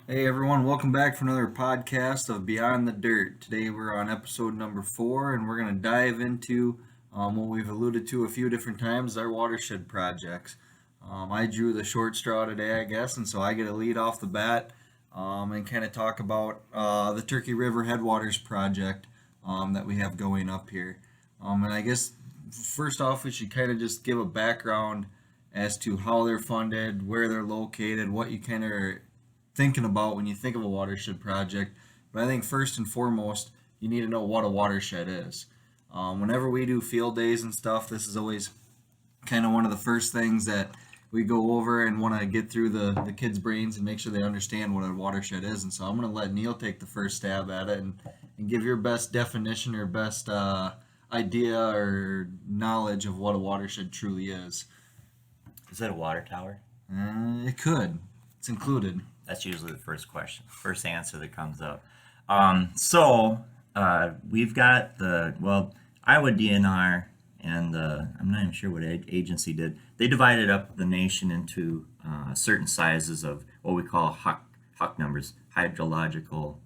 Hey everyone, welcome back for another podcast of Beyond the Dirt. Today we're on episode number 4 and we're going to dive into what we've alluded to a few different times, our watershed projects. I drew the short straw today, I guess, and so I get a lead off the bat and kind of talk about the Turkey River Headwaters project that we have going up here. And I guess first off, we should kind of just give a background as to how they're funded, where they're located, what you kind of thinking about when you think of a watershed project. But I think first and foremost, you need to know what a watershed is. Whenever we do field days and stuff, this is always kind of one of the first things that we go over and want to get through the kids' brains and make sure they understand what a watershed is. And so I'm going to let Neil take the first stab at it and give your best definition or best idea or knowledge of what a watershed truly is. Is that a water tower? It could. It's included. That's usually the first question, first answer that comes up. We've got Iowa DNR and I'm not even sure what agency did. They divided up the nation into certain sizes of what we call HUC numbers, hydrological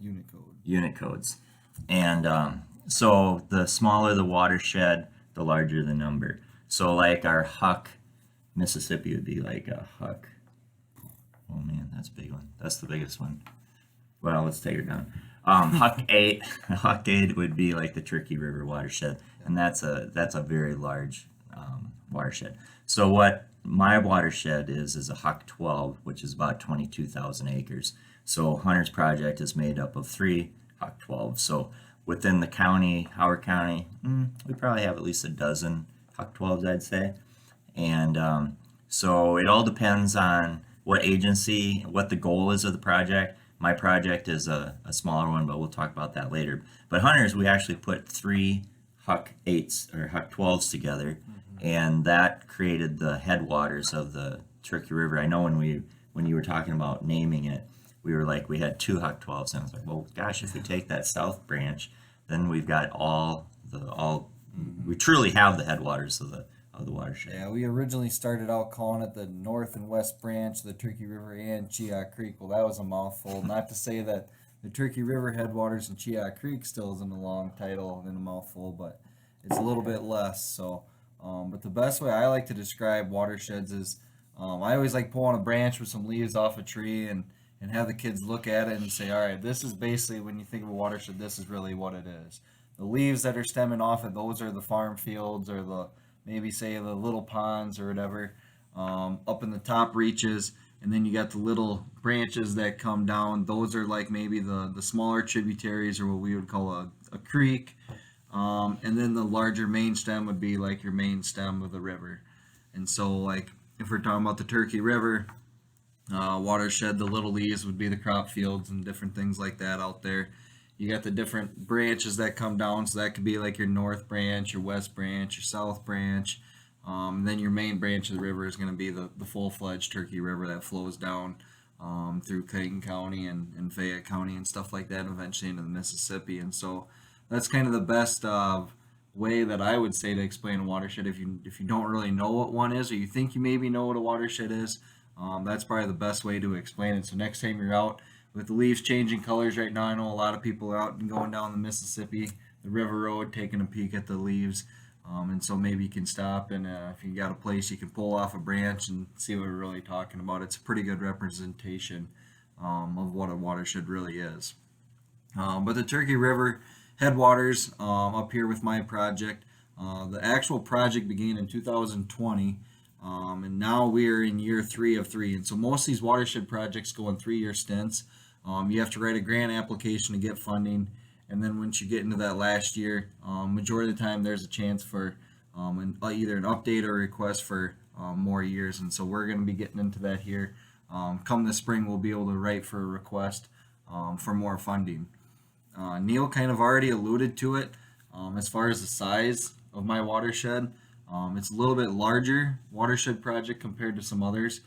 Unicode. unit codes. And so the smaller the watershed, the larger the number. So like our HUC Mississippi would be like a HUC. Oh man, that's a big one. That's the biggest one. Well, let's take it down. Huck 8, Huck 8 would be like the Turkey River watershed, and that's a very large watershed. So what my watershed is a Huck 12, which is about 22,000 acres. So Hunter's project is made up of 3 Huck 12. So within the county, Howard County, we probably have at least a dozen Huck 12s, I'd say. And so it all depends on what agency, what the goal is of the project. My project is a smaller one, but we'll talk about that later. But Hunters, we actually put 3 Huck 8s or Huck 12s together, and that created the headwaters of the Turkey River. I know when you were talking about naming it, we were like we had 2 Huck 12s, and I was like, well, gosh, if we take that south branch, then we've got we truly have the headwaters of the watershed. Yeah, we originally started out calling it the North and West Branch of the Turkey River and Chihak Creek. Well, that was a mouthful. Not to say that the Turkey River Headwaters and Chihak Creek still isn't a long title and a mouthful, but it's a little bit less. But the best way I like to describe watersheds is I always like pulling a branch with some leaves off a tree and have the kids look at it and say, all right, this is basically when you think of a watershed, this is really what it is. The leaves that are stemming off it, those are the farm fields or the maybe say the little ponds or whatever up in the top reaches, and then you got the little branches that come down. Those are like maybe the smaller tributaries or what we would call a creek, and then the larger main stem would be like your main stem of the river. And so like if we're talking about the Turkey River watershed, the little leaves would be the crop fields and different things like that out there. You got the different branches that come down, so that could be like your north branch, your west branch, your south branch. Then your main branch of the river is going to be the full-fledged Turkey River that flows down through Clayton County and Fayette County and stuff like that, and eventually into the Mississippi. And so that's kind of the best way that I would say to explain a watershed. If you don't really know what one is, or you think you maybe know what a watershed is, that's probably the best way to explain it. So next time you're out with the leaves changing colors right now, I know a lot of people are out and going down the Mississippi, the river road, taking a peek at the leaves. And so maybe you can stop and if you got a place you can pull off a branch and see what we're really talking about. It's a pretty good representation of what a watershed really is. But the Turkey River headwaters up here with my project, the actual project began in 2020. And now we're in year 3 of 3. And so most of these watershed projects go in 3-year stints. You have to write a grant application to get funding, and then once you get into that last year, majority of the time there's a chance for either an update or a request for more years. And so we're going to be getting into that here. Come this spring, we'll be able to write for a request for more funding. Neil kind of already alluded to it as far as the size of my watershed. It's a little bit larger watershed project compared to some others.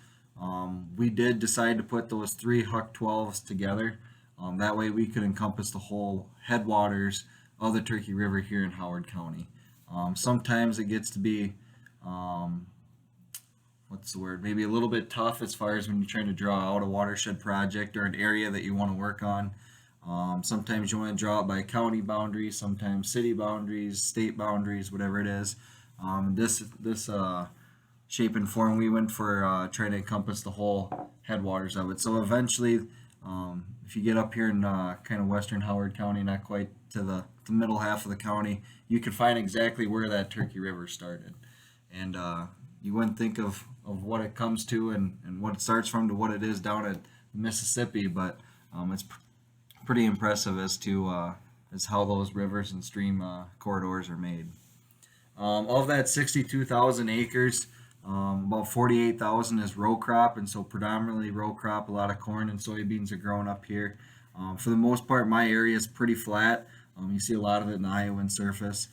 We did decide to put those 3 Huck 12s together. That way we could encompass the whole headwaters of the Turkey River here in Howard County. Sometimes it gets to be what's the word? Maybe a little bit tough as far as when you're trying to draw out a watershed project or an area that you want to work on. Sometimes you want to draw it by county boundaries, sometimes city boundaries, state boundaries, whatever it is. This shape and form, we went for trying to encompass the whole headwaters of it. So eventually, if you get up here in kind of western Howard County, not quite to the middle half of the county, you can find exactly where that Turkey River started. And you wouldn't think of what it comes to and what it starts from to what it is down at Mississippi, but it's pretty impressive as to as how those rivers and stream corridors are made. Of that 62,000 acres, about 48,000 is row crop, and so predominantly row crop. A lot of corn and soybeans are growing up here. For the most part, my area is pretty flat. You see a lot of it in the Iowan surface.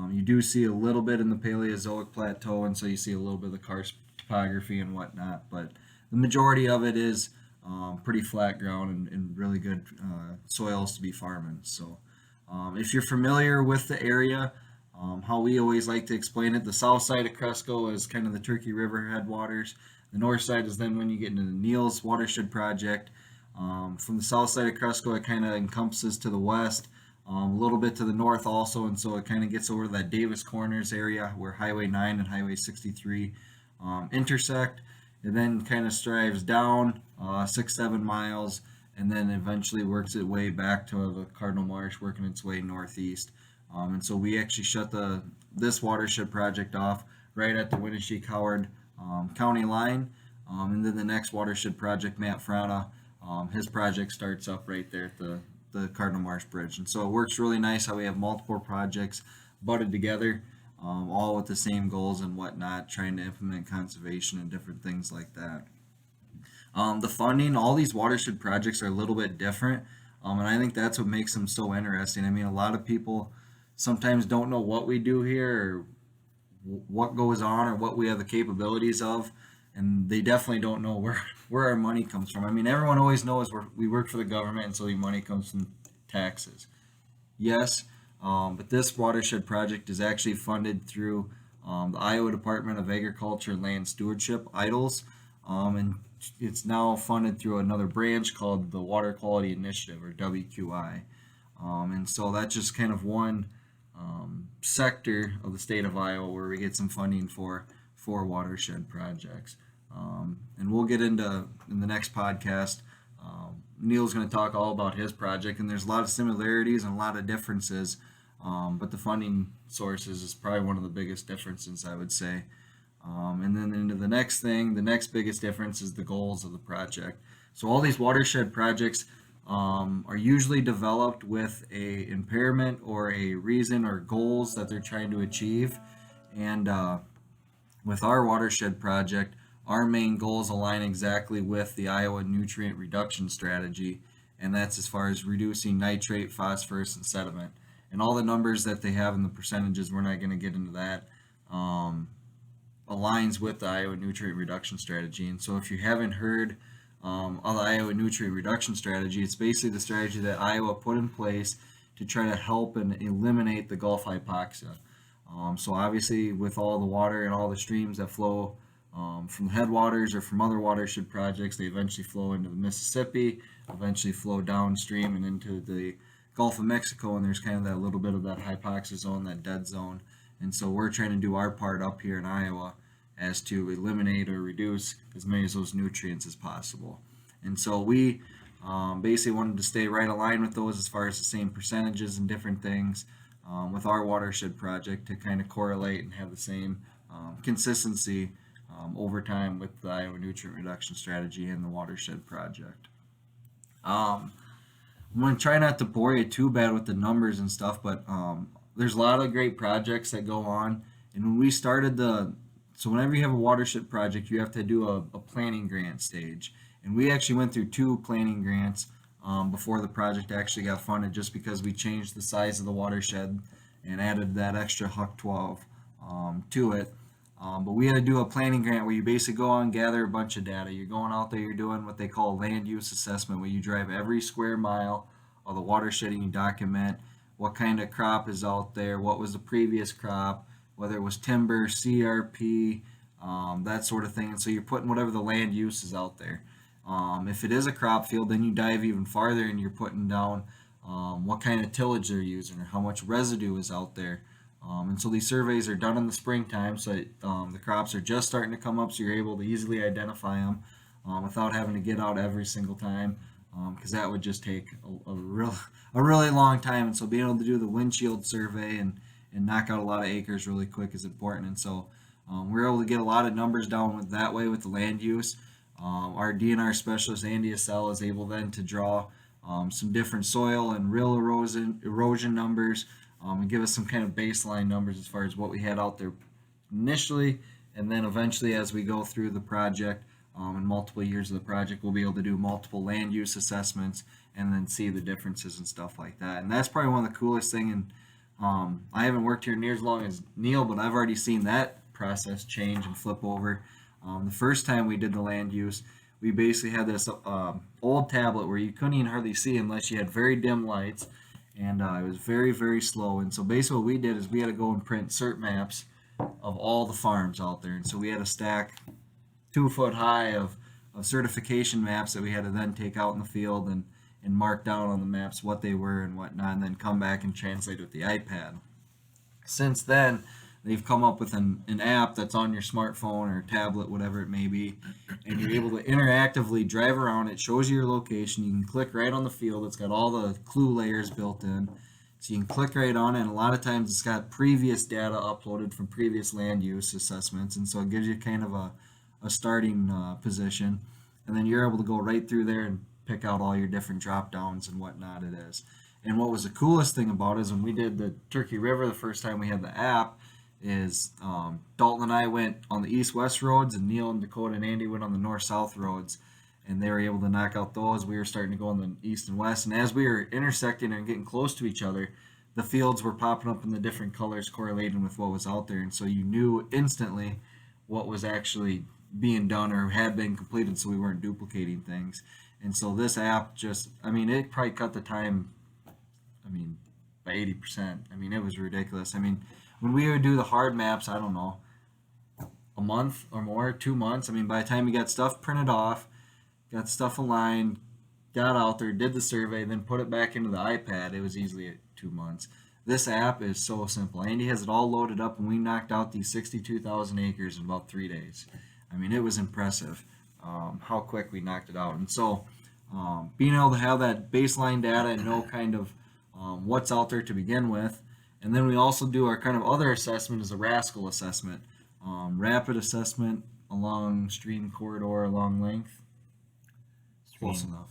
You do see a little bit in the Paleozoic plateau, and so you see a little bit of the karst topography and whatnot, but the majority of it is pretty flat ground and really good soils to be farming. So if you're familiar with the area, how we always like to explain it, the south side of Cresco is kind of the Turkey River headwaters. The north side is then when you get into the Neal's watershed project. From the south side of Cresco, it kind of encompasses to the west, a little bit to the north also, and so it kind of gets over to that Davis Corners area where Highway 9 and Highway 63 intersect. It then kind of strives down 6-7 miles, and then eventually works its way back to the Cardinal Marsh, working its way northeast. And so we actually shut this watershed project off right at the Winneshiek-Howard county line. And then the next watershed project, Matt Frana, his project starts up right there at the Cardinal Marsh Bridge. And so it works really nice how we have multiple projects butted together, all with the same goals and whatnot, trying to implement conservation and different things like that. The funding, all these watershed projects are a little bit different, and I think that's what makes them so interesting. I mean, a lot of people sometimes don't know what we do here or what goes on or what we have the capabilities of, and they definitely don't know where our money comes from. I mean, everyone always knows we work for the government, and so the money comes from taxes. Yes, but this watershed project is actually funded through the Iowa Department of Agriculture and Land Stewardship, IDLES, and it's now funded through another branch called the Water Quality Initiative, or WQI. And so that's just kind of one sector of the state of Iowa where we get some funding for watershed projects. And we'll get into in the next podcast. Neil's going to talk all about his project, and there's a lot of similarities and a lot of differences, but the funding sources is probably one of the biggest differences, I would say. And then into the next thing, the next biggest difference is the goals of the project. So all these watershed projects are usually developed with a impairment or a reason or goals that they're trying to achieve. And with our watershed project, our main goals align exactly with the Iowa nutrient reduction strategy, and that's as far as reducing nitrate, phosphorus, and sediment. And all the numbers that they have in the percentages, we're not going to get into that, aligns with the Iowa nutrient reduction strategy. And so if you haven't heard of the Iowa nutrient reduction strategy, it's basically the strategy that Iowa put in place to try to help and eliminate the Gulf hypoxia. So obviously with all the water and all the streams that flow from the headwaters or from other watershed projects, they eventually flow into the Mississippi, eventually flow downstream and into the Gulf of Mexico, and there's kind of that little bit of that hypoxia zone, that dead zone. And so we're trying to do our part up here in Iowa as to eliminate or reduce as many of those nutrients as possible. And so we basically wanted to stay right aligned with those as far as the same percentages and different things with our watershed project to kind of correlate and have the same consistency over time with the Iowa nutrient reduction strategy and the watershed project. I'm going to try not to bore you too bad with the numbers and stuff, but there's a lot of great projects that go on. And when we started so whenever you have a watershed project, you have to do a planning grant stage. And we actually went through 2 planning grants before the project actually got funded, just because we changed the size of the watershed and added that extra Huck 12 to it. But we had to do a planning grant where you basically go out and gather a bunch of data. You're going out there, you're doing what they call land use assessment, where you drive every square mile of the watershed and you document what kind of crop is out there, what was the previous crop, whether it was timber, CRP, that sort of thing. And so you're putting whatever the land use is out there. If it is a crop field, then you dive even farther and you're putting down what kind of tillage they're using or how much residue is out there. And so these surveys are done in the springtime, so the crops are just starting to come up, so you're able to easily identify them without having to get out every single time, because that would just take a really long time. And so being able to do the windshield survey and knock out a lot of acres really quick is important. And so we're able to get a lot of numbers down with that way with the land use. Our DNR specialist Andy Assel is able then to draw some different soil and real erosion numbers, and give us some kind of baseline numbers as far as what we had out there initially, and then eventually as we go through the project and multiple years of the project, we'll be able to do multiple land use assessments and then see the differences and stuff like that. And that's probably one of the coolest thing. And I haven't worked here near as long as Neil, but I've already seen that process change and flip over. The first time we did the land use, we basically had this old tablet where you couldn't even hardly see unless you had very dim lights, and it was very, very slow. And so basically what we did is we had to go and print cert maps of all the farms out there. And so we had a stack 2 foot high of certification maps that we had to then take out in the field and mark down on the maps what they were and whatnot, and then come back and translate with the iPad. Since then, they've come up with an app that's on your smartphone or tablet, whatever it may be, and you're able to interactively drive around. It shows you your location. You can click right on the field. It's got all the clue layers built in. So you can click right on it, and a lot of times it's got previous data uploaded from previous land use assessments, and so it gives you kind of a starting position. And then you're able to go right through there and pick out all your different drop downs and whatnot it is. And what was the coolest thing about it is when we did the Turkey River the first time we had the app, is Dalton and I went on the east-west roads, and Neil and Dakota and Andy went on the north-south roads, and they were able to knock out those. We were starting to go on the east and west, and as we were intersecting and getting close to each other, the fields were popping up in the different colors correlating with what was out there, and so you knew instantly what was actually being done or had been completed, so we weren't duplicating things. And so this app just, it probably cut the time, by 80%. It was ridiculous. When we would do the hard maps, I don't know, a month or more, 2 months. By the time we got stuff printed off, got stuff aligned, got out there, did the survey, then put it back into the iPad, it was easily 2 months. This app is so simple. Andy has it all loaded up, and we knocked out these 62,000 acres in about 3 days. It was impressive how quick we knocked it out. And so being able to have that baseline data and know kind of what's out there to begin with. And then we also do our kind of other assessment is a RASCAL assessment, rapid assessment along stream corridor along length. Close enough.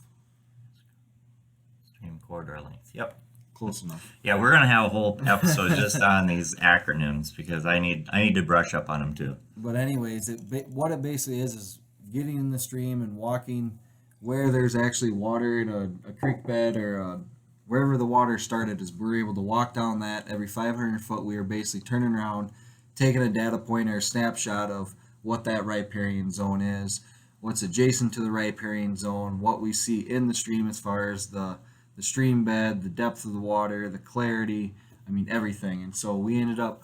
Stream corridor length. Yep. Close enough. Yeah, we're gonna have a whole episode just on these acronyms because I need to brush up on them too. But anyways, what it basically is getting in the stream and walking where there's actually water in a creek bed or wherever the water started. Is we're able to walk down that every 500 foot. We are basically turning around, taking a data point or a snapshot of what that riparian zone is, what's adjacent to the riparian zone, what we see in the stream as far as the stream bed, the depth of the water, the clarity, everything. And so we ended up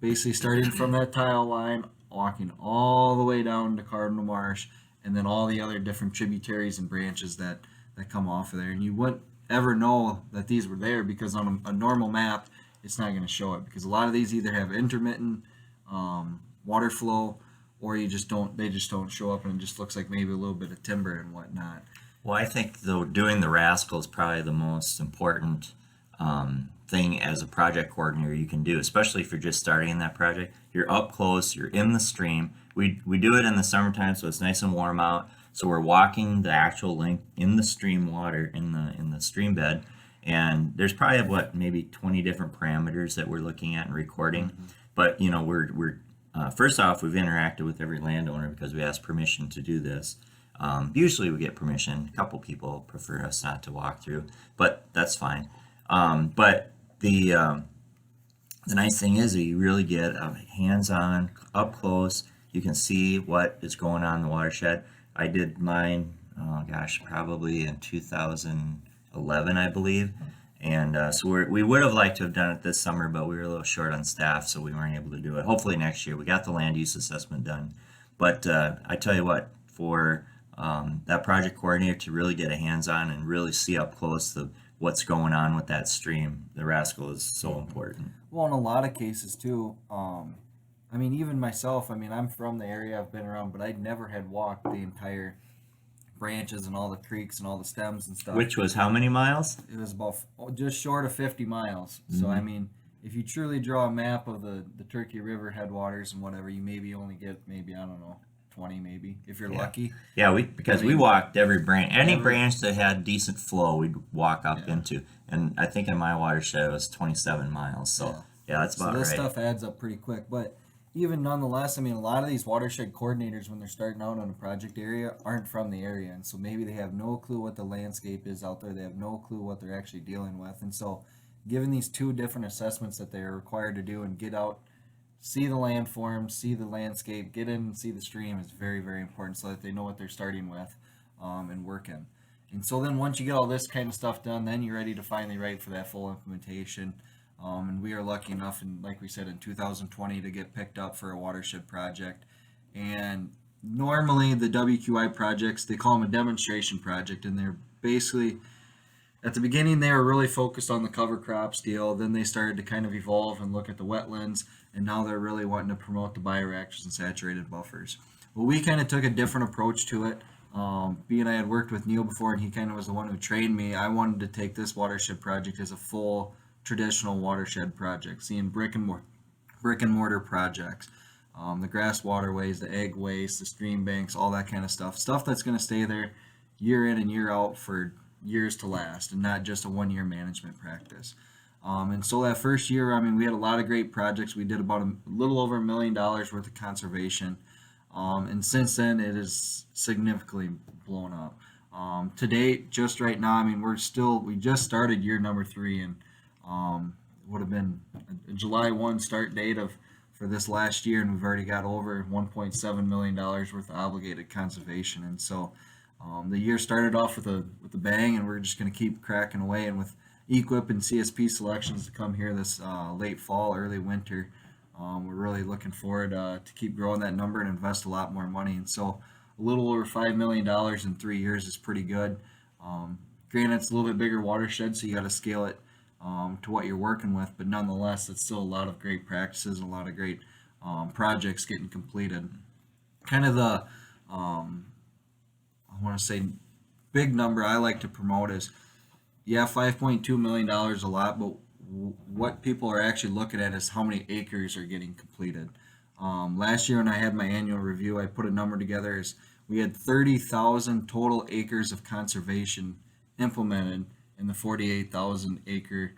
basically starting from that tile line, walking all the way down to Cardinal Marsh, and then all the other different tributaries and branches that come off of there. And you wouldn't ever know that these were there because on a normal map, it's not going to show it, because a lot of these either have intermittent water flow, or they just don't show up, and it just looks like maybe a little bit of timber and whatnot. Well, I think though doing the RASCAL is probably the most important thing as a project coordinator you can do, especially if you're just starting in that project. You're up close, you're in the stream. We do it in the summertime, so it's nice and warm out. So we're walking the actual length in the stream water, in the stream bed, and there's probably maybe 20 different parameters that we're looking at and recording. Mm-hmm. But we're first off, we've interacted with every landowner because we asked permission to do this. Usually we get permission. A couple people prefer us not to walk through, but that's fine. But the nice thing is that you really get hands-on, up close. You can see what is going on in the watershed. I did mine, probably in 2011, I believe. And so we would have liked to have done it this summer, but we were a little short on staff, so we weren't able to do it. Hopefully next year. We got the land use assessment done. But I tell you what, for that project coordinator to really get a hands-on and really see up close what's going on with that stream, the rascal is so important. Well, in a lot of cases too, I mean, even myself, I mean, I'm from the area, I've been around, but I never had walked the entire branches and all the creeks and all the stems and stuff. Which was how many miles? It was about just short of 50 miles. So, I mean, if you truly draw a map of the Turkey River headwaters and whatever, you maybe only get maybe, I don't know, 20 maybe, if you're lucky. Yeah, because I mean, we walked every branch. Any branch that had decent flow, we'd walk up into. And I think in my watershed it was 27 miles. So, yeah that's about so this right. stuff adds up pretty quick. But even nonetheless, I mean, a lot of these watershed coordinators, when they're starting out on a project area, aren't from the area. And so maybe they have no clue what the landscape is out there. They have no clue what they're actually dealing with. And so given these two different assessments that they're required to do and get out, see the landforms, see the landscape, get in and see the stream is very, very important so that they know what they're starting with and work in. And so then once you get all this kind of stuff done, then you're ready to finally write for that full implementation. And we are lucky enough, and like we said, in 2020 to get picked up for a watershed project. And normally the WQI projects, they call them a demonstration project, and they're basically, at the beginning they were really focused on the cover crops deal. Then they started to kind of evolve and look at the wetlands, and now they're really wanting to promote the bioreactors and saturated buffers. Well, we kind of took a different approach to it. Being I had worked with Neil before, and he kind of was the one who trained me, I wanted to take this watershed project as a full traditional watershed project, seeing brick and mortar projects, the grass waterways, the egg waste, the stream banks, all that kind of stuff that's going to stay there year in and year out for years to last, and not just a one-year management practice. And so that first year, I mean, we had a lot of great projects. We did about a little over $1 million worth of conservation, and since then it is significantly blown up. To date, just right now, I mean, we just started year number 3, and would have been a July 1 start date for this last year, and we've already got over $1.7 million worth of obligated conservation. And so the year started off with a bang, and we're just going to keep cracking away. And with EQIP and CSP selections to come here this late fall, early winter, we're really looking forward to keep growing that number and invest a lot more money. And so a little over $5 million in 3 years is pretty good. Granted, it's a little bit bigger watershed, so you got to scale it to what you're working with, but nonetheless, it's still a lot of great practices and a lot of great projects getting completed. Kind of the, I want to say, big number I like to promote is, yeah, $5.2 million a lot, but what people are actually looking at is how many acres are getting completed. Last year when I had my annual review, I put a number together as we had 30,000 total acres of conservation implemented in the 48,000 acre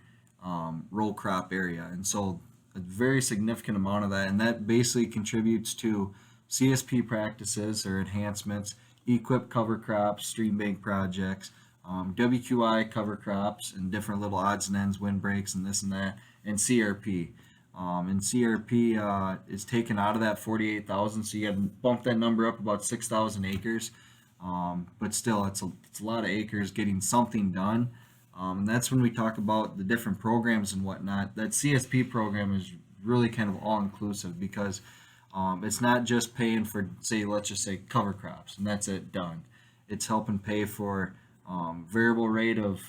row crop area. And so a very significant amount of that, and that basically contributes to CSP practices or enhancements, EQIP cover crops, stream bank projects, WQI cover crops, and different little odds and ends, windbreaks, and this and that, and CRP. And CRP is taken out of that 48,000, so you got to bump that number up about 6,000 acres. But still, it's a lot of acres getting something done. And that's when we talk about the different programs and whatnot. That CSP program is really kind of all-inclusive because it's not just paying for, say, let's just say cover crops, and that's it, done. It's helping pay for variable rate of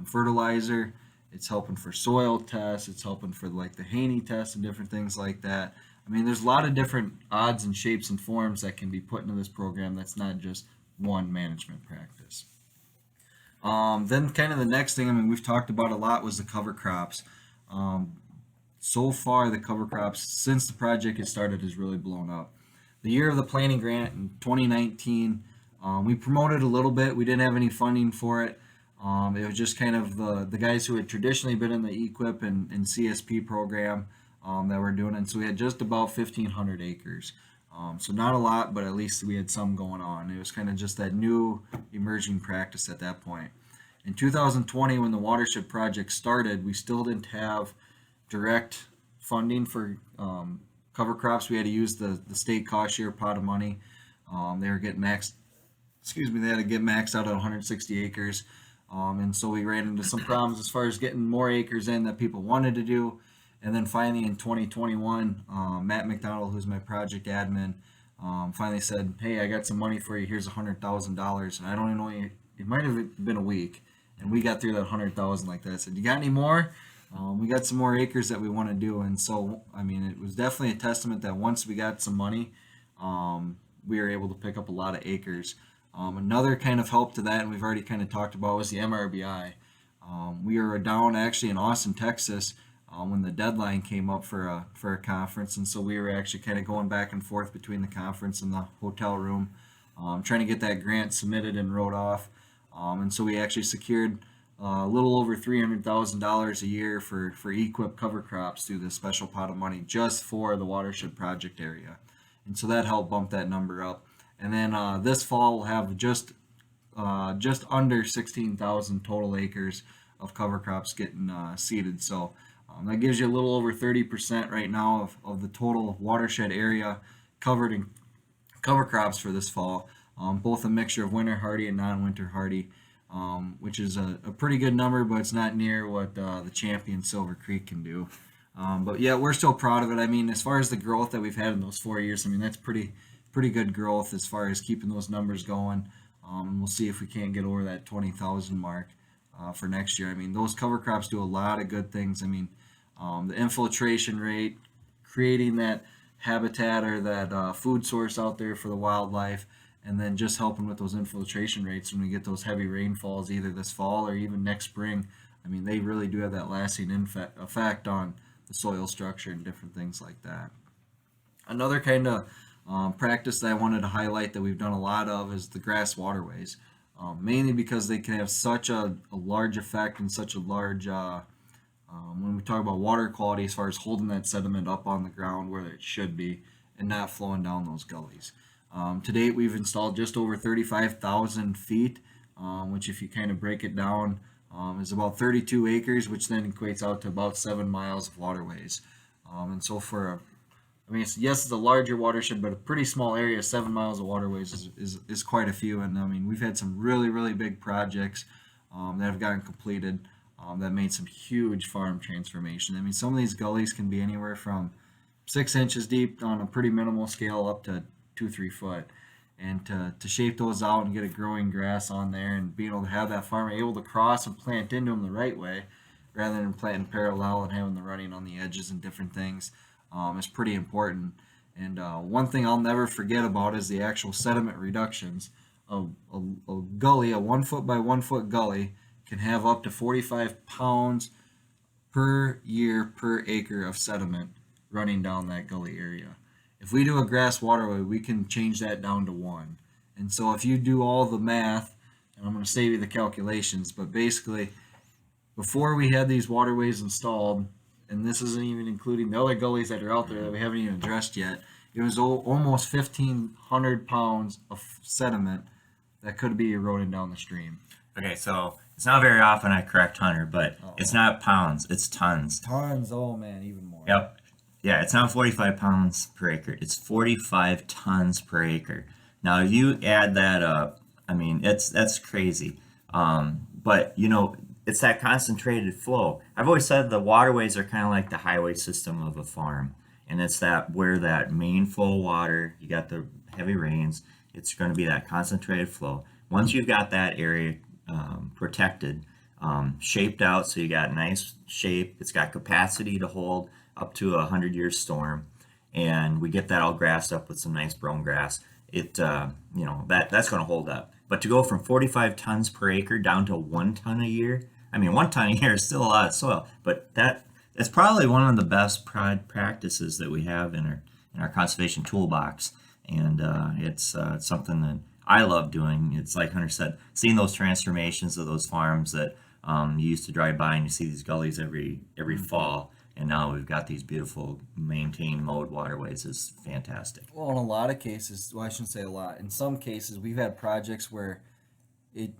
fertilizer. It's helping for soil tests. It's helping for like the Haney test and different things like that. I mean, there's a lot of different odds and shapes and forms that can be put into this program. That's not just one management practice. Then kind of the next thing, I mean, we've talked about a lot was the cover crops. So far, the cover crops, since the project has started, has really blown up. The year of the planning grant in 2019, we promoted a little bit. We didn't have any funding for it. It was just kind of the guys who had traditionally been in the EQIP and CSP program that were doing it. And so we had just about 1,500 acres. So not a lot, but at least we had some going on. It was kind of just that new emerging practice at that point. In 2020, when the watershed project started, we still didn't have direct funding for cover crops. We had to use the state cost share pot of money. They were getting maxed, they had to get maxed out at 160 acres. And so we ran into some problems as far as getting more acres in that people wanted to do. And then finally in 2021, Matt McDonald, who's my project admin, finally said, "Hey, I got some money for you. Here's $100,000." And I don't even know, it might have been a week, and we got through that 100,000 like that. I said, "You got any more?" We got some more acres that we want to do, and so I mean, it was definitely a testament that once we got some money, we were able to pick up a lot of acres. Another kind of help to that, and we've already kind of talked about, was the MRBI. We were down actually in Austin, Texas, when the deadline came up for a conference, and so we were actually kind of going back and forth between the conference and the hotel room, trying to get that grant submitted and wrote off. And so we actually secured a little over $300,000 a year for EQIP cover crops through this special pot of money just for the watershed project area, and so that helped bump that number up. And then this fall we'll have just under 16,000 total acres of cover crops getting seeded. So that gives you a little over 30% right now of the total watershed area covered in cover crops for this fall. Both a mixture of winter hardy and non-winter hardy, which is a pretty good number, but it's not near what the champion Silver Creek can do. But yeah, we're still proud of it. I mean, as far as the growth that we've had in those 4 years, I mean, that's pretty good growth as far as keeping those numbers going. And we'll see if we can't get over that 20,000 mark for next year. I mean, those cover crops do a lot of good things. I mean, the infiltration rate, creating that habitat or that food source out there for the wildlife, and then just helping with those infiltration rates when we get those heavy rainfalls either this fall or even next spring. I mean, they really do have that lasting effect on the soil structure and different things like that. Another kind of practice that I wanted to highlight that we've done a lot of is the grass waterways, mainly because they can have such a large effect and such a large, when we talk about water quality, as far as holding that sediment up on the ground where it should be and not flowing down those gullies. To date, we've installed just over 35,000 feet, which if you kind of break it down, is about 32 acres, which then equates out to about 7 miles of waterways. And so I mean, yes, it's a larger watershed, but a pretty small area, 7 miles of waterways is quite a few. And I mean, we've had some really big projects that have gotten completed that made some huge farm transformation. I mean, some of these gullies can be anywhere from 6 inches deep on a pretty minimal scale up to 2-3 foot. And to shape those out and get a growing grass on there and being able to have that farmer able to cross and plant into them the right way rather than planting parallel and having the running on the edges and different things is pretty important. And one thing I'll never forget about is the actual sediment reductions. A gully, a 1 foot by 1 foot gully, can have up to 45 pounds per year per acre of sediment running down that gully area. If we do a grass waterway, we can change that down to 1. And so if you do all the math, and I'm going to save you the calculations, but basically, before we had these waterways installed, and this isn't even including the other gullies that are out there that we haven't even addressed yet, it was almost 1,500 pounds of sediment that could be eroding down the stream. Okay, so it's not very often I correct Hunter, but it's not pounds, it's tons. Tons, oh man, even more. Yep. Yeah, it's not 45 pounds per acre. It's 45 tons per acre. Now, if you add that up, I mean, that's crazy. But, you know, it's that concentrated flow. I've always said the waterways are kind of like the highway system of a farm. And it's that where that main flow water, you got the heavy rains, it's going to be that concentrated flow. Once you've got that area protected, shaped out, so you got nice shape, it's got capacity to hold up to a 100-year storm, and we get that all grassed up with some nice brome grass, it you know, that's going to hold up. But to go from 45 tons per acre down to 1 ton a year, I mean, 1 ton a year is still a lot of soil, but that's probably one of the best practices that we have in our conservation toolbox, and it's something that I love doing. It's like Hunter said, seeing those transformations of those farms that you used to drive by and you see these gullies every fall. And now we've got these beautiful maintained mowed waterways is fantastic. Well, in a lot of cases, well, I shouldn't say a lot. In some cases, we've had projects where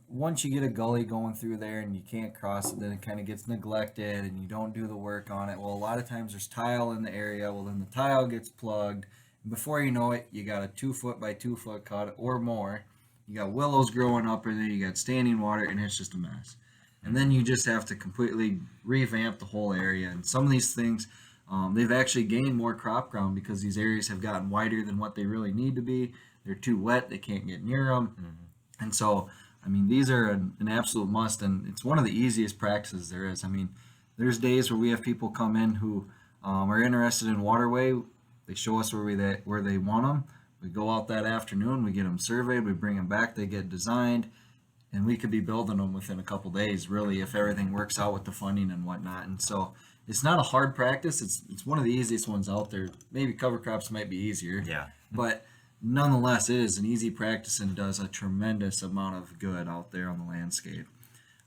once you get a gully going through there and you can't cross it, then it kind of gets neglected and you don't do the work on it. Well, a lot of times there's tile in the area. Well, then the tile gets plugged. And before you know it, you got a 2 foot by 2 foot cut or more. you got willows growing up in there, you got standing water, and it's just a mess. And then you just have to completely revamp the whole area. And some of these things, they've actually gained more crop ground because these areas have gotten wider than what they really need to be. They're too wet, they can't get near them. And so, I mean, these are an absolute must, and it's one of the easiest practices there is. I mean, there's days where we have people come in who are interested in waterway. They show us where they want them. We go out that afternoon, we get them surveyed, we bring them back, they get designed, and we could be building them within a couple days, really, if everything works out with the funding and whatnot. And so it's not a hard practice. It's one of the easiest ones out there. Maybe cover crops might be easier, Yeah. but nonetheless, it is an easy practice and does a tremendous amount of good out there on the landscape.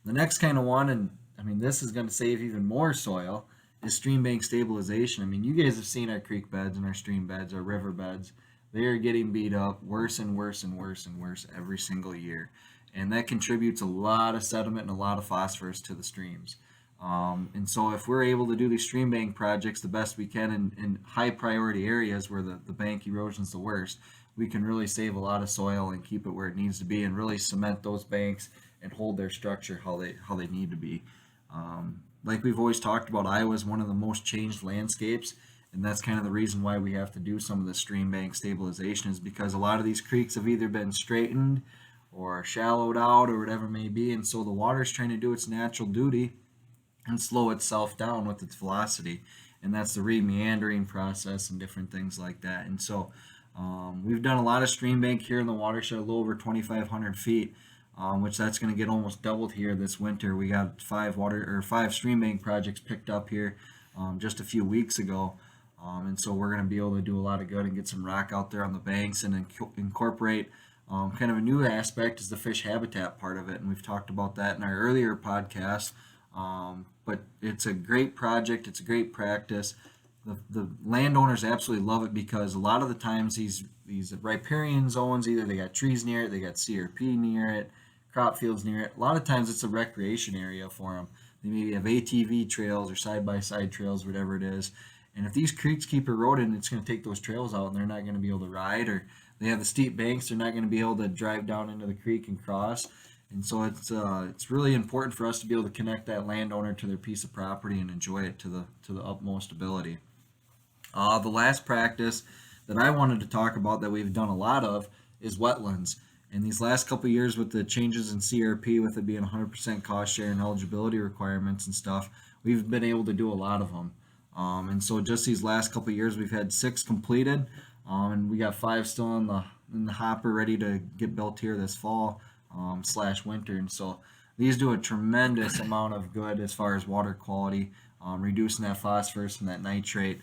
The next kind of one, and I mean, this is going to save even more soil, is stream bank stabilization. I mean, you guys have seen our creek beds and our stream beds, our river beds. They are getting beat up worse and worse and worse and worse every single year. And that contributes a lot of sediment and a lot of phosphorus to the streams. And so if we're able to do these stream bank projects the best we can in high priority areas where the bank erosion is the worst, we can really save a lot of soil and keep it where it needs to be and really cement those banks and hold their structure how they need to be. Like we've always talked about, Iowa is one of the most changed landscapes, and that's kind of the reason why we have to do some of the stream bank stabilization, is because a lot of these creeks have either been straightened or shallowed out or whatever it may be, and so the water's trying to do its natural duty and slow itself down with its velocity, and that's the re-meandering process and different things like that. And so we've done a lot of stream bank here in the watershed, a little over 2,500 feet, which that's going to get almost doubled here this winter. We got five stream bank projects picked up here just a few weeks ago. And so we're going to be able to do a lot of good and get some rock out there on the banks and incorporate kind of a new aspect is the fish habitat part of it. And we've talked about that in our earlier podcast. But it's a great project. It's a great practice. The landowners absolutely love it because a lot of the times these riparian zones, either they got trees near it, they got CRP near it, crop fields near it. A lot of times it's a recreation area for them. They maybe have ATV trails or side-by-side trails, whatever it is. And if these creeks keep eroding, it's going to take those trails out and they're not going to be able to ride, or they have the steep banks, they're not going to be able to drive down into the creek and cross. And so it's really important for us to be able to connect that landowner to their piece of property and enjoy it to the utmost ability. The last practice that I wanted to talk about that we've done a lot of is wetlands. And these last couple of years with the changes in CRP, with it being 100% cost share and eligibility requirements and stuff, we've been able to do a lot of them. And so just these last couple of years, we've had 6 completed, and we got 5 still in the hopper ready to get built here this fall / winter. And so these do a tremendous amount of good as far as water quality, reducing that phosphorus and that nitrate.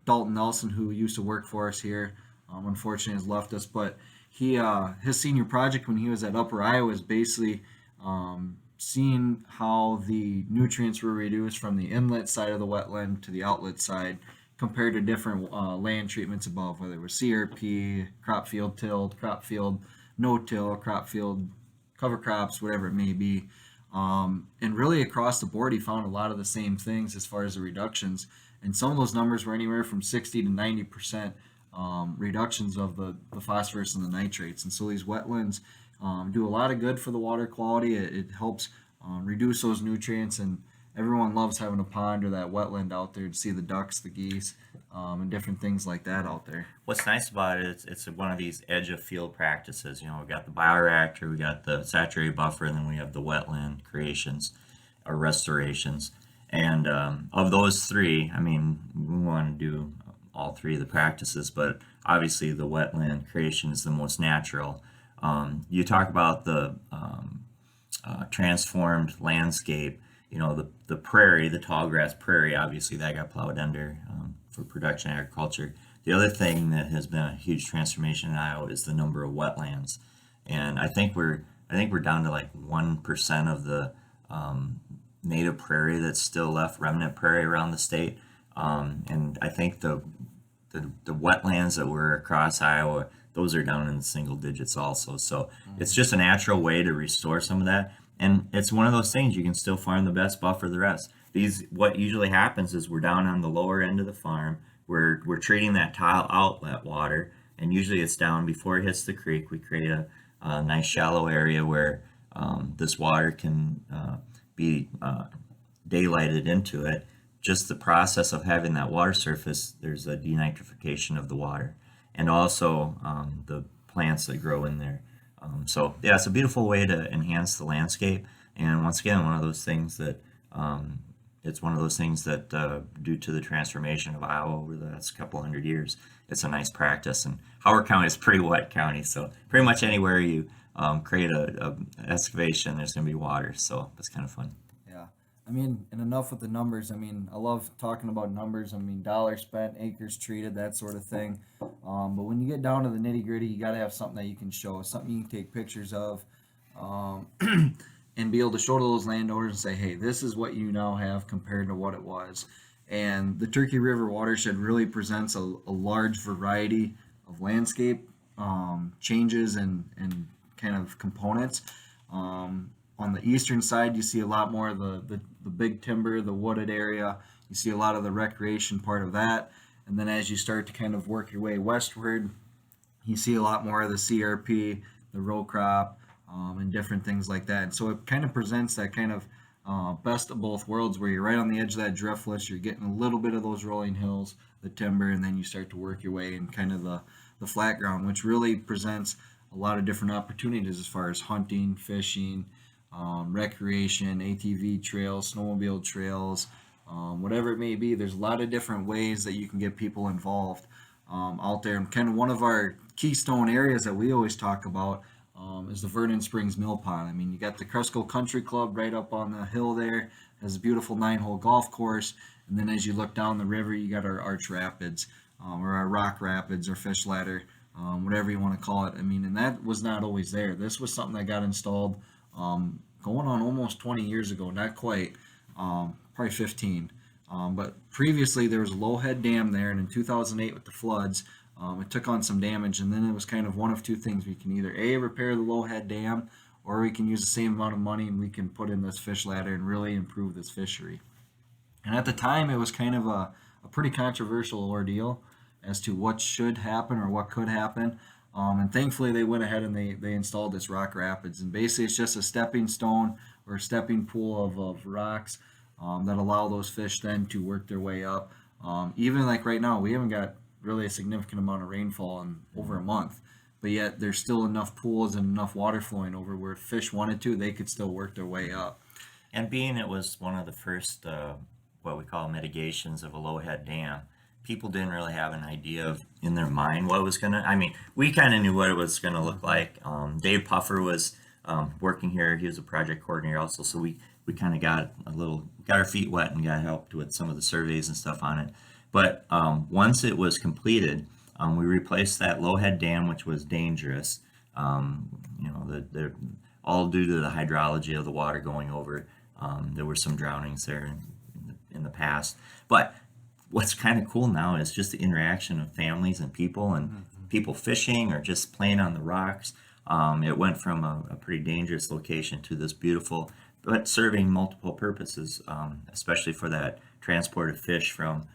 Dalton Nelson, who used to work for us here, unfortunately has left us, but his senior project when he was at Upper Iowa is basically seeing how the nutrients were reduced from the inlet side of the wetland to the outlet side compared to different land treatments above, whether it was CRP, crop field tilled, crop field no-till, crop field cover crops, whatever it may be. And really across the board, he found a lot of the same things as far as the reductions. And some of those numbers were anywhere from 60 to 90% reductions of the phosphorus and the nitrates. And so these wetlands do a lot of good for the water quality. It helps reduce those nutrients, and everyone loves having a pond or that wetland out there to see the ducks, the geese, and different things like that out there. What's nice about it, it's one of these edge of field practices. You know, we got the bioreactor, we got the saturated buffer, and then we have the wetland creations or restorations. And of those 3, I mean, we want to do all 3 of the practices, but obviously the wetland creation is the most natural. You talk about the transformed landscape. You know, the prairie, the tall grass prairie, obviously that got plowed under for production agriculture. The other thing that has been a huge transformation in Iowa is the number of wetlands, and I think we're down to like 1% of the native prairie that's still left, remnant prairie around the state. And I think the wetlands that were across Iowa, those are down in the single digits also. So it's just a natural way to restore some of that. And it's one of those things, you can still farm the best, buffer the rest. What usually happens is we're down on the lower end of the farm. We're treating that tile outlet water, and usually it's down before it hits the creek. We create a a nice shallow area where this water can be daylighted into it. Just the process of having that water surface, there's a denitrification of the water, and also the plants that grow in there. So yeah, it's a beautiful way to enhance the landscape. And once again, one of those things that it's one of those things that due to the transformation of Iowa over the last couple hundred years, it's a nice practice. And Howard County is a pretty wet county, so pretty much anywhere you create a excavation, there's going to be water. So it's kind of fun. Yeah. I mean, and enough with the numbers. I mean, I love talking about numbers. I mean, dollars spent, acres treated, that sort of thing. But when you get down to the nitty gritty, you got to have something that you can show, something you can take pictures of, um, and be able to show to those landowners and say, hey, this is what you now have compared to what it was. And the Turkey River watershed really presents a large variety of landscape changes and kind of components. On the eastern side, you see a lot more of the big timber, the wooded area. You see a lot of the recreation part of that. And then as you start to kind of work your way westward, you see a lot more of the CRP, the row crop, and different things like that. And so it kind of presents that kind of best of both worlds where you're right on the edge of that driftless, you're getting a little bit of those rolling hills, the timber, and then you start to work your way in kind of the flat ground, which really presents a lot of different opportunities as far as hunting, fishing, recreation, ATV trails, snowmobile trails, whatever it may be. There's a lot of different ways that you can get people involved out there. And kind of one of our keystone areas that we always talk about is the Vernon Springs Mill Pond. I mean, you got the Cresco Country Club right up on the hill there. Has a beautiful 9-hole golf course. And then as you look down the river, you got our Arch Rapids, or our Rock Rapids, or Fish Ladder, whatever you want to call it. I mean, and that was not always there. This was something that got installed going on almost 20 years ago, not quite, probably 15. But previously there was a low head dam there, and in 2008 with the floods, it took on some damage, and then it was kind of one of two things. We can either A, repair the low head dam, or we can use the same amount of money and we can put in this fish ladder and really improve this fishery. And at the time, it was kind of a pretty controversial ordeal as to what should happen or what could happen. And thankfully, they went ahead and they installed this Rock Rapids. And basically, it's just a stepping stone or a stepping pool of rocks that allow those fish then to work their way up. Even like right now, we haven't got really a significant amount of rainfall in over a month. But yet, there's still enough pools and enough water flowing over where if fish wanted to, they could still work their way up. And being it was one of the first, what we call mitigations of a low head dam, people didn't really have an idea of in their mind what it was gonna. I mean, we kind of knew what it was gonna look like. Dave Puffer was working here; he was a project coordinator also, so we kind of got our feet wet and got helped with some of the surveys and stuff on it. But once it was completed, we replaced that low head dam, which was dangerous. All due to the hydrology of the water going over. There were some drownings there in the past, but what's kind of cool now is just the interaction of families and people people fishing or just playing on the rocks. It went from a pretty dangerous location to this beautiful, but serving multiple purposes, especially for that transport of fish from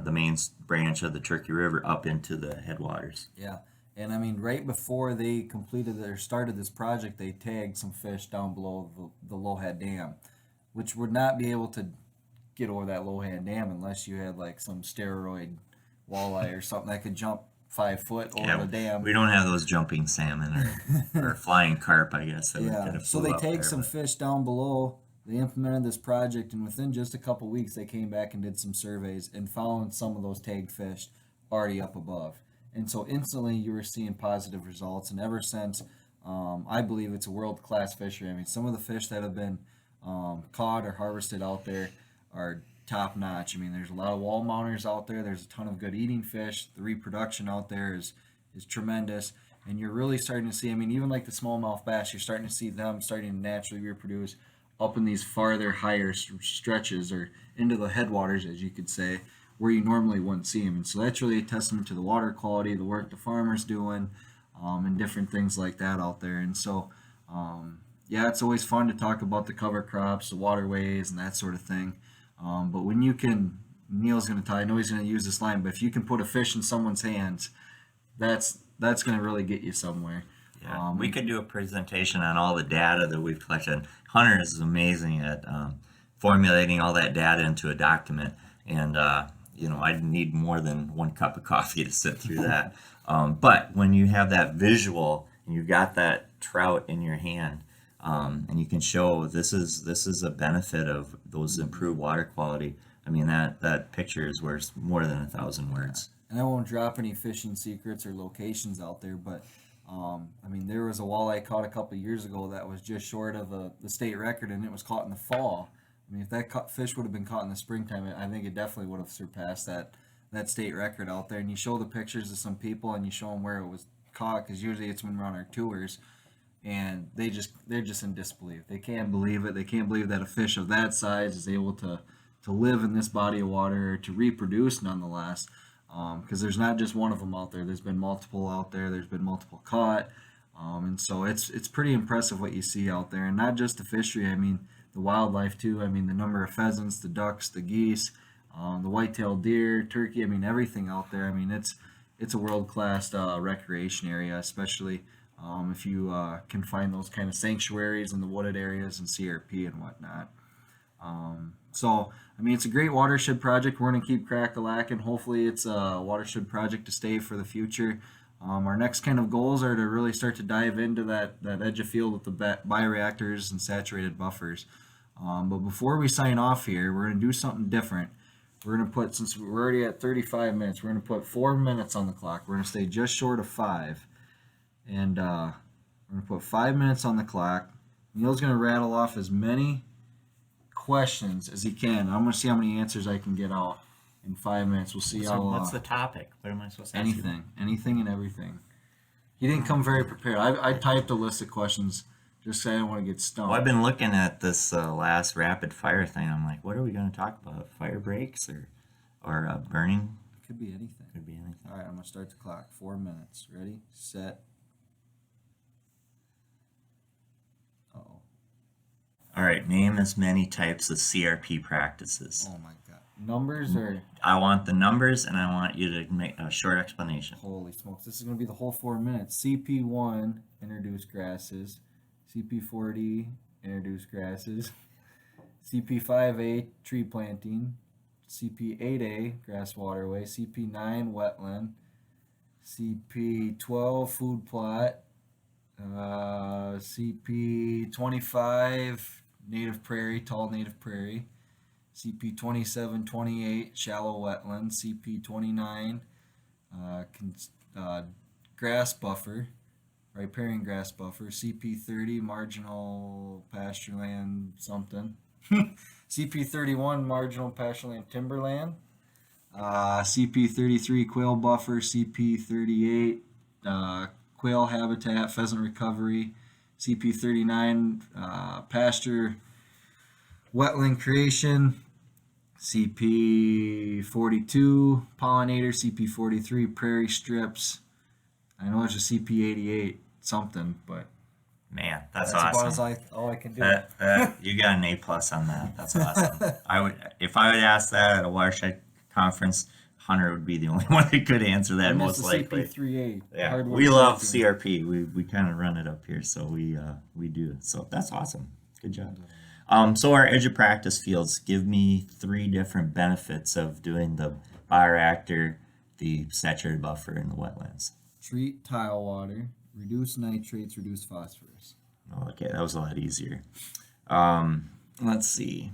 the main branch of the Turkey River up into the headwaters. Yeah. And I mean, right before they completed or started this project, they tagged some fish down below the Lowhead Dam, which would not be able to get over that Lowhead Dam unless you had like some steroid walleye or something that could jump 5 foot over the dam. We don't have those jumping salmon or flying carp, I guess. Yeah, so they tagged some fish down below. They implemented this project, and within just a couple weeks, they came back and did some surveys and found some of those tagged fish already up above. And so instantly, you were seeing positive results. And ever since, I believe it's a world-class fishery. I mean, some of the fish that have been caught or harvested out there are top-notch. I mean, there's a lot of wall mounters out there. There's a ton of good eating fish. The reproduction out there is tremendous. And you're really starting to see, I mean, even like the smallmouth bass, you're starting to see them starting to naturally reproduce up in these farther, higher stretches or into the headwaters, as you could say, where you normally wouldn't see them. And so that's really a testament to the water quality, the work the farmer's doing, and different things like that out there. And so, yeah, it's always fun to talk about the cover crops, the waterways, and that sort of thing. But when you can, Neil's going to tell, I know he's going to use this line, but if you can put a fish in someone's hands, that's going to really get you somewhere. Yeah, we could do a presentation on all the data that we've collected. Hunter is amazing at formulating all that data into a document, and I'd need more than one cup of coffee to sit through that. But when you have that visual and you've got that trout in your hand, and you can show this is a benefit of those improved water quality. I mean, that picture is worth more than 1,000 words. And I won't drop any fishing secrets or locations out there, but I mean, there was a walleye caught a couple of years ago that was just short of the state record, and it was caught in the fall. I mean, if that fish would have been caught in the springtime, I think it definitely would have surpassed that state record out there. And you show the pictures of some people, and you show them where it was caught, because usually it's when we're on our tours, and they're just in disbelief. They can't believe it. They can't believe that a fish of that size is able to live in this body of water, to reproduce nonetheless. Because there's not just one of them out there. There's been multiple out there. There's been multiple caught, and so it's pretty impressive what you see out there, and not just the fishery. I mean, the wildlife too. I mean, the number of pheasants, the ducks, the geese, the white-tailed deer, turkey. I mean, everything out there. I mean, it's a world-class recreation area, especially if you can find those kind of sanctuaries in the wooded areas and CRP and whatnot. So, I mean, it's a great watershed project. We're going to keep crack-a-lacking. Hopefully, it's a watershed project to stay for the future. Our next kind of goals are to really start to dive into that edge of field with the bioreactors and saturated buffers. But before we sign off here, we're going to do something different. We're going to put, since we're already at 35 minutes, we're going to put 4 minutes on the clock. We're going to stay just short of 5. And we're going to put 5 minutes on the clock. Neil's going to rattle off as many questions as he can. I'm going to see how many answers I can get out in 5 minutes. We'll see how. What's the topic? What am I supposed to ask you? Anything and everything. He didn't come very prepared. I typed a list of questions just so I didn't want to get stumped. Well, I've been looking at this last rapid fire thing. I'm like, what are we going to talk about? Fire breaks or burning? It could be anything. Could be anything. All right, I'm going to start the clock. 4 minutes. Ready, set. Uh-oh. All right, name as many types of CRP practices. Oh my God. Numbers or? I want the numbers, and I want you to make a short explanation. Holy smokes. This is going to be the whole 4 minutes. CP1, introduce grasses. CP40, introduce grasses. CP5A, tree planting. CP8A, grass waterway. CP9, wetland. CP12, food plot. CP25, native prairie, tall native prairie. CP27, 28, shallow wetland. CP29, grass buffer, riparian grass buffer. CP30, marginal pasture land something. CP31, marginal pasture land timberland. CP33, quail buffer. CP38, quail habitat, pheasant recovery. CP39, pasture wetland creation. CP42, pollinator. CP43, prairie strips. I know there's a CP88 something, but man, that's awesome. awesome. All I can do. You got an A+ on that. That's awesome. If I would ask that at a watershed conference, Hunter would be the only one that could answer that, most likely. CP38. Yeah, we love CRP. We kind of run it up here, so we do. So that's awesome. Good job. So our edge of practice fields, give me 3 different benefits of doing the bioreactor, the saturated buffer, and the wetlands. Treat tile water, reduce nitrates, reduce phosphorus. Okay, that was a lot easier. Let's see.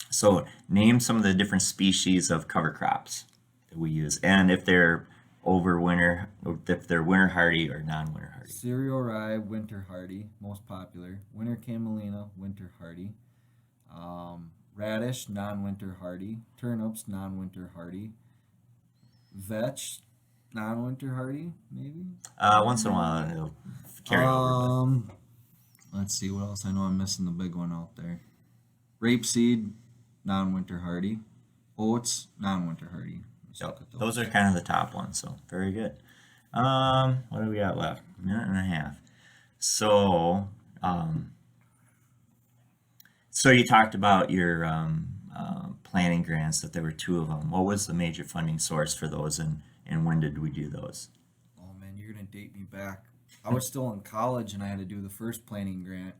So name some of the different species of cover crops that we use, and if they're winter hardy or non-winter hardy. Cereal rye, winter hardy, most popular. Winter camelina, winter hardy. Radish, non-winter hardy. Turnips, non-winter hardy. Vetch, non-winter hardy, maybe. Once in a while it'll carry over. Let's see what else. I know I'm missing the big one out there. Rapeseed, non-winter hardy. Oats, non-winter hardy. So those are kind of the top ones, so very good. What do we got left? A minute and a half. So, so you talked about your planning grants, that there were 2 of them. What was the major funding source for those, and when did we do those? Oh man, you're gonna date me back. I was still in college and I had to do the first planning grant,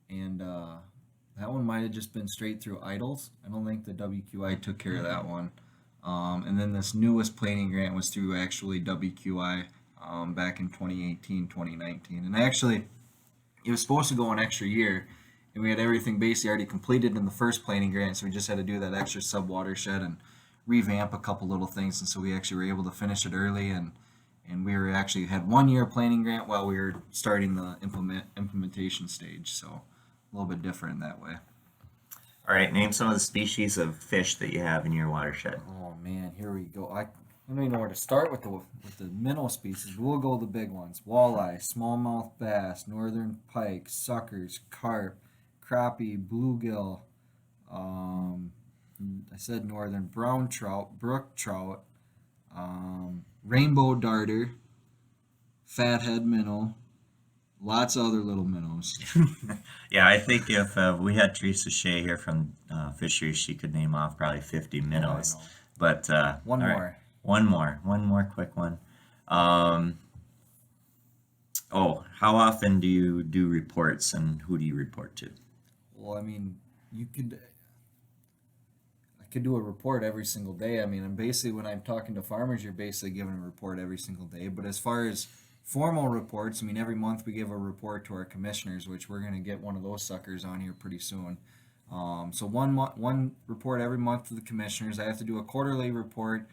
and that one might have just been straight through Idols. I don't think the WQI took care of that one. And then this newest planning grant was through actually WQI back in 2018, 2019. And actually, it was supposed to go an extra year, and we had everything basically already completed in the first planning grant, so we just had to do that extra sub watershed and revamp a couple little things, and so we actually were able to finish it early, and we were actually had 1 year planning grant while we were starting the implementation stage, so a little bit different in that way. All right, name some of the species of fish that you have in your watershed. Oh man, here we go. I don't even know where to start with the minnow species, but we'll go with the big ones: walleye, smallmouth bass, northern pike, suckers, carp, crappie, bluegill. I said northern brown trout, brook trout, rainbow darter, fathead minnow, lots of other little minnows. Yeah, I think if we had Teresa Shea here from Fisheries, she could name off probably 50 minnows. I know. But One all more. right, one more quick one. Oh, how often do you do reports, and who do you report to? Well, I mean, I could do a report every single day. I mean, and basically when I'm talking to farmers, you're basically giving a report every single day. But as far as formal reports, I mean, every month we give a report to our commissioners, which we're going to get one of those suckers on here pretty soon. So one report every month to the commissioners. I have to do a quarterly report,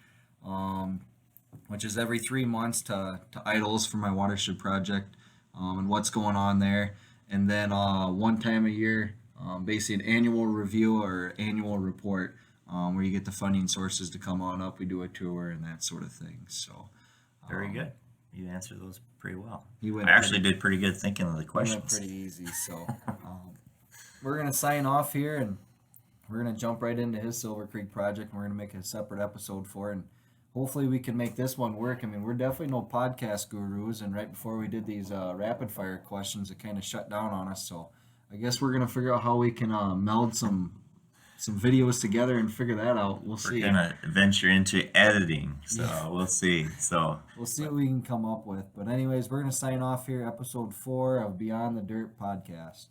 which is every 3 months to Idols for my watershed project, and what's going on there. And then one time a year, basically an annual review or annual report, where you get the funding sources to come on up. We do a tour and that sort of thing. So Very good. You answered those pretty well. You went I actually did pretty good thinking of the went questions. pretty easy. So we're gonna sign off here, and we're gonna jump right into his Silver Creek project. And we're gonna make a separate episode for it, and hopefully we can make this one work. I mean, we're definitely no podcast gurus, and right before we did these rapid fire questions, it kind of shut down on us. So I guess we're gonna figure out how we can meld some videos together and figure that out. We'll see. We're gonna venture into editing, so we'll see. So We'll see what we can come up with. But anyways, we're gonna sign off here, episode 4 of Beyond the Dirt podcast.